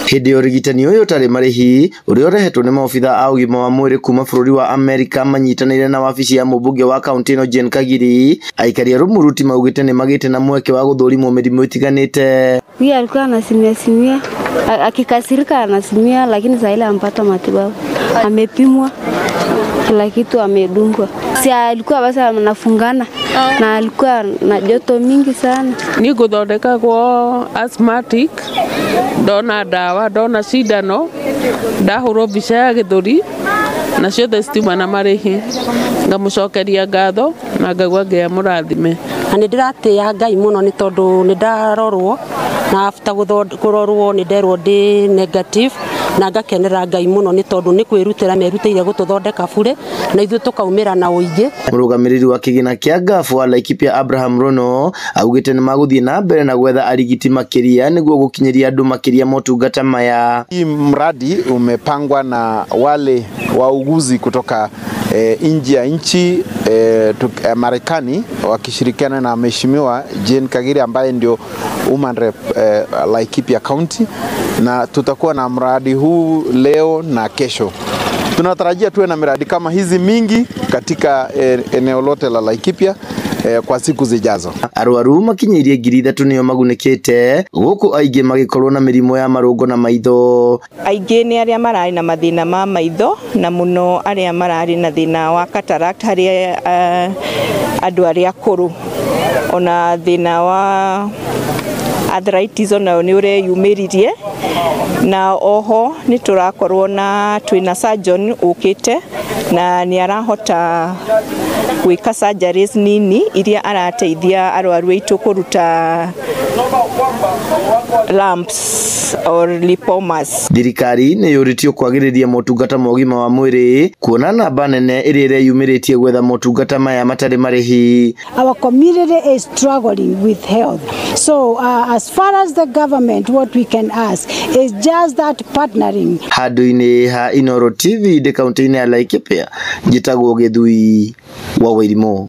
Hindi urigitani uyu tari marihi uria urehetwo ni maobitha a ugima wa mwiri kuma bururi wa Amerika manyitanire na wabici ya mubunge wa kaunti ino Jane Kagiri, aikari a Rumuruti maugite ni magite na mweke wa guthurimo mirimu itiganite. Huyu alikuwa anasimia akikasirika anasimia, lakini sasa ile ampata matibabu, amepimwa kila kitu, amedungwa. Si alikuwa basi anafungana na alikuwa na joto mingi sana. Ni guthondeka kwa asthmatic, ndona dawa, ndona cindano, ndahurwo mbica ya githuri na ciothe citima na marihi, ngamucokeria ngatho na ngagwa ngia murathime. Ni ndiratia Ngai muno ni tondu ni ndarorwo na after kurorwo ni nderwo ndi negative, na ngakenera Ngai muno ni tondu ni kwirutira merutire gututhondeka bure na ithu tukaumira na uingi. Murugamiriri wa kigina kia Ngafu wa Laikipia Abraham Rono augite ni maguthie na mbere na gwetha arigiti makiria niguo gukinyiria andu makiria motungata maya. Hii mradi umepangwa na wale wauguzi kutoka nje ya nchi Marekani wakishirikiana na mheshimiwa Jane Kagiri ambaye ndio Woman Rep Laikipia County, na tutakuwa na mradi huu leo na kesho. Tunatarajia tuwe na miradi kama hizi mingi katika eneo lote la Laikipia kwa siku zijazo. Arwaru makinyirie 3,000 niyo magunikite guku aingi magikorwo na mirimo ya marungo na maitho. Aingi ni aria marari na mathina ma maitho na muno aria marari na thina wa cataract, hari andu aria akuru, ona thina wa arthritis ona ni ure yumiririe, na oho ni turakorwo na twina surgeon ukite na ni arahota gwika surgeries nini iria arateithia arwaru aitu kuruta lumps or lipomas. Thirikari ni yuritio kwagiriria motungata ma ugima wa mwiri kuona namba nene iria yumiritie gwetha motungata maya matari marihi. Our community is struggling with health, so as far as the government, what we can ask is just that partnering. Handu-ini ha Inooro TV de kaunti-ini ya Laikipia, njitagwo Githui wa Wairimu.